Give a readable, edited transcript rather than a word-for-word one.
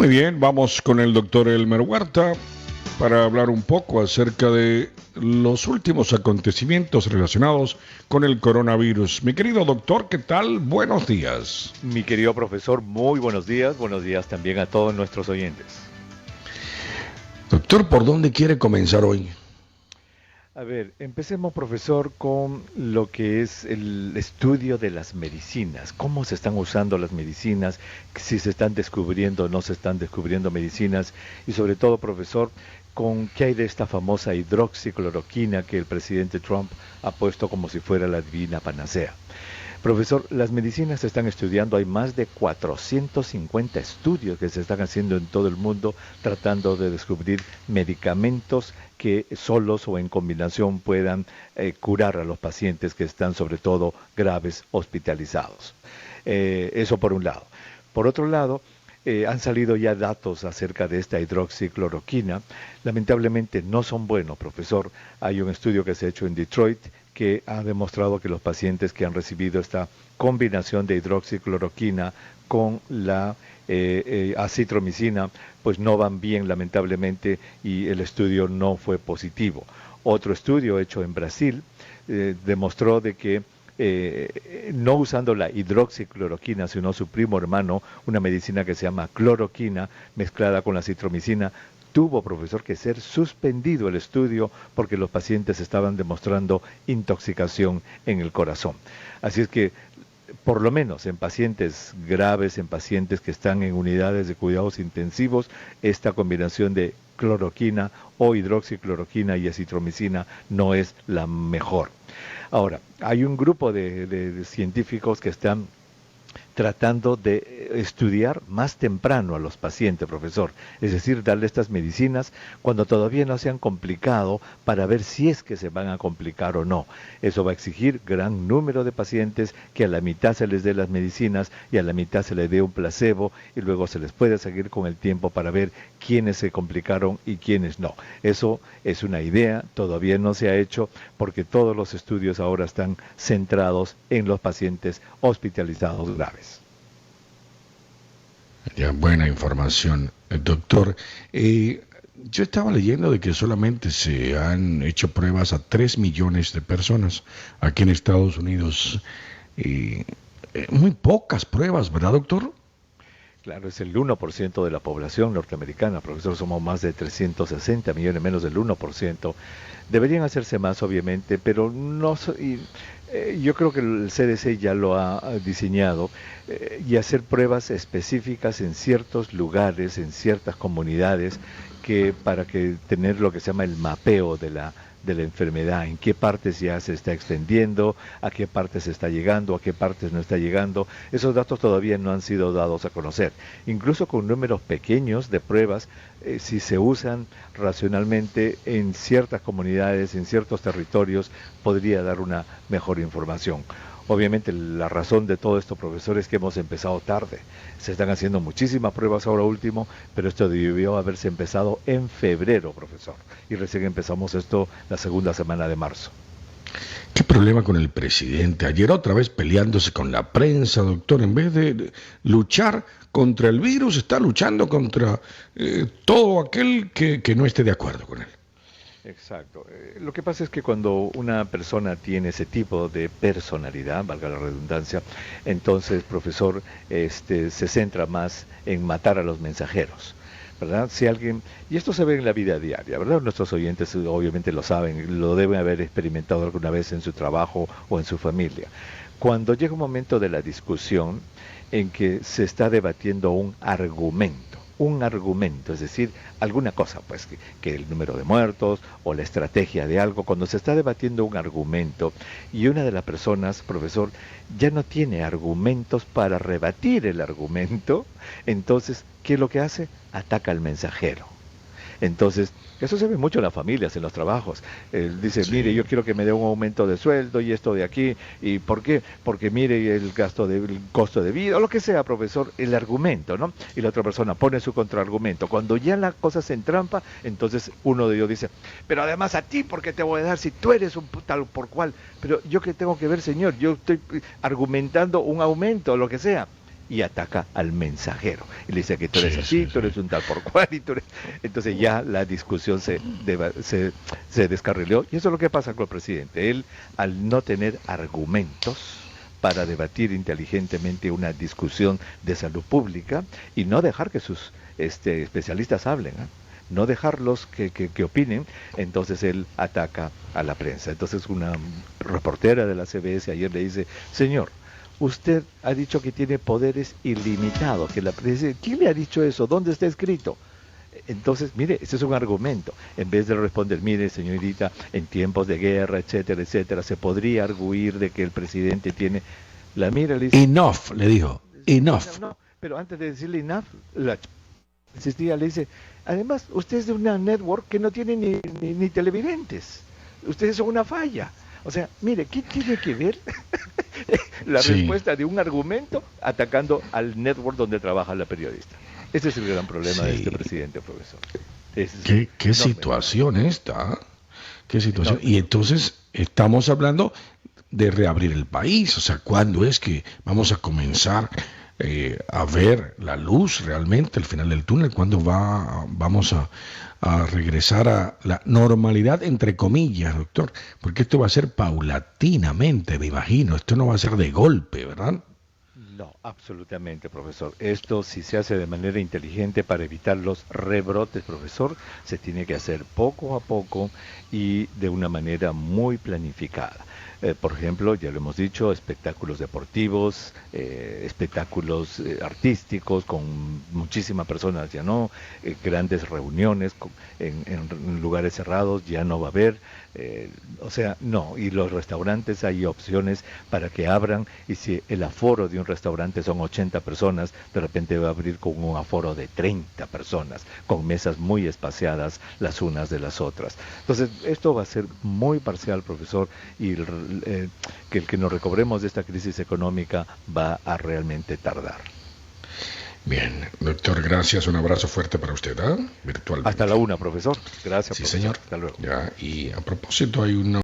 Muy bien, vamos con el doctor Elmer Huerta para hablar un poco acerca de los últimos acontecimientos relacionados con el coronavirus. Mi querido doctor, ¿qué tal? Buenos días. Mi querido profesor, muy buenos días también a todos nuestros oyentes. Doctor, ¿por dónde quiere comenzar hoy? A ver, empecemos profesor con lo que es el estudio de las medicinas, cómo se están usando las medicinas, si se están descubriendo o no se están descubriendo medicinas y sobre todo profesor, con qué hay de esta famosa hidroxicloroquina que el presidente Trump ha puesto como si fuera la divina panacea. Profesor, las medicinas se están estudiando, hay más de 450 estudios que se están haciendo en todo el mundo tratando de descubrir medicamentos que solos o en combinación puedan curar a los pacientes que están sobre todo graves hospitalizados. Eso por un lado. Por otro lado, han salido ya datos acerca de esta hidroxicloroquina. Lamentablemente no son buenos, profesor. Hay un estudio que se ha hecho en Detroit que ha demostrado que los pacientes que han recibido esta combinación de hidroxicloroquina con la acitromicina, pues no van bien lamentablemente y el estudio no fue positivo. Otro estudio hecho en Brasil demostró de que no usando la hidroxicloroquina, sino su primo hermano, una medicina que se llama cloroquina mezclada con la citromicina, tuvo, profesor, que ser suspendido el estudio porque los pacientes estaban demostrando intoxicación en el corazón. Así es que, por lo menos en pacientes graves, en pacientes que están en unidades de cuidados intensivos, esta combinación de cloroquina o hidroxicloroquina y acitromicina no es la mejor. Ahora, hay un grupo de científicos que están tratando de estudiar más temprano a los pacientes, profesor. Es decir, darle estas medicinas cuando todavía no se han complicado para ver si es que se van a complicar o no. Eso va a exigir gran número de pacientes que a la mitad se les dé las medicinas y a la mitad se les dé un placebo y luego se les puede seguir con el tiempo para ver quiénes se complicaron y quiénes no. Eso es una idea, todavía no se ha hecho porque todos los estudios ahora están centrados en los pacientes hospitalizados graves. Ya, buena información, doctor. Yo estaba leyendo de que solamente se han hecho pruebas a 3 millones de personas aquí en Estados Unidos. Eh, Muy pocas pruebas, ¿verdad, doctor? Claro, es el 1% de la población norteamericana, profesor, somos más de 360 millones, menos del 1%. Deberían hacerse más, obviamente, pero no yo creo que el CDC ya lo ha diseñado y hacer pruebas específicas en ciertos lugares, en ciertas comunidades, que para que tener lo que se llama el mapeo de la enfermedad, en qué partes ya se está extendiendo, a qué partes está llegando, a qué partes no está llegando. Esos datos todavía no han sido dados a conocer. Incluso con números pequeños de pruebas, si se usan racionalmente en ciertas comunidades, en ciertos territorios, podría dar una mejor información. Obviamente la razón de todo esto, profesor, es que hemos empezado tarde. Se están haciendo muchísimas pruebas ahora último, pero esto debió haberse empezado en febrero, profesor. Y recién empezamos esto la segunda semana de marzo. ¿Qué problema con el presidente? Ayer otra vez peleándose con la prensa, doctor. En vez de luchar contra el virus, está luchando contra todo aquel que no esté de acuerdo con él. Exacto. Lo que pasa es que cuando una persona tiene ese tipo de personalidad, valga la redundancia, entonces, profesor, se centra más en matar a los mensajeros. ¿Verdad? Si alguien, y esto se ve en la vida diaria, ¿verdad? Nuestros oyentes obviamente lo saben, lo deben haber experimentado alguna vez en su trabajo o en su familia. Cuando llega un momento de la discusión en que se está debatiendo un argumento, es decir, alguna cosa, pues que el número de muertos o la estrategia de algo, cuando se está debatiendo un argumento y una de las personas, profesor, ya no tiene argumentos para rebatir el argumento, entonces, ¿qué es lo que hace? Ataca al mensajero. Entonces, eso se ve mucho en las familias, en los trabajos. Dice, mire, yo Sí. quiero que me dé un aumento de sueldo y esto de aquí. ¿Y por qué? Porque mire el costo de vida, o lo que sea, profesor, el argumento, ¿no? Y la otra persona pone su contraargumento. Cuando ya la cosa se entrampa, entonces uno de ellos dice, pero además a ti, ¿por qué te voy a dar si tú eres un tal por cual? Pero yo qué tengo que ver, señor, yo estoy argumentando un aumento, o lo que sea. y ataca al mensajero. Y le dice que tú eres Sí, así, sí, tú eres sí. un tal por cual, y tú eres... Entonces ya la discusión se descarriló, y eso es lo que pasa con el presidente. Él, al no tener argumentos para debatir inteligentemente una discusión de salud pública y no dejar que sus especialistas hablen, ¿eh? No dejarlos que opinen, entonces él ataca a la prensa. Entonces una reportera de la CBS ayer le dice, señor, usted ha dicho que tiene poderes ilimitados, que la prensa, ¿quién le ha dicho eso? ¿Dónde está escrito? Entonces, mire, ese es un argumento. En vez de responder, mire, señorita, en tiempos de guerra, etcétera, etcétera, se podría arguir de que el presidente tiene... La mira y le dice, Enough, le dijo. no, Enough. no, pero antes de decirle enough, la insistía, le dice, además, usted es de una network que no tiene ni televidentes. Ustedes son una falla. O sea, mire, ¿qué tiene que ver la Sí, respuesta de un argumento atacando al network donde trabaja la periodista? Ese es el gran problema de este sí. presidente, profesor. Ese es ¿Qué enorme, situación esta? ¿Qué situación? enorme, Y profesor. entonces estamos hablando de reabrir el país. O sea, ¿cuándo es que vamos a comenzar a ver la luz realmente al final del túnel? ¿Cuándo vamos a regresar a la normalidad, entre comillas, doctor? Porque esto va a ser paulatinamente, me imagino. Esto no va a ser de golpe, ¿verdad? No, absolutamente, profesor. Esto, si se hace de manera inteligente para evitar los rebrotes, profesor, se tiene que hacer poco a poco y de una manera muy planificada. Por ejemplo, ya lo hemos dicho, espectáculos deportivos, espectáculos artísticos con muchísimas personas, ya no, grandes reuniones en lugares cerrados, ya no va a haber. O sea, no, y los restaurantes hay opciones para que abran, y si el aforo de un restaurante son 80 personas, de repente va a abrir con un aforo de 30 personas, con mesas muy espaciadas las unas de las otras. Entonces, esto va a ser muy parcial, profesor, y que el que nos recobremos de esta crisis económica va a realmente tardar. Bien, doctor, gracias. Un abrazo fuerte para usted, ¿ah? Hasta la Virtualmente. una, profesor. Gracias, Sí, profesor. señor. Hasta luego. Ya, y a propósito, hay una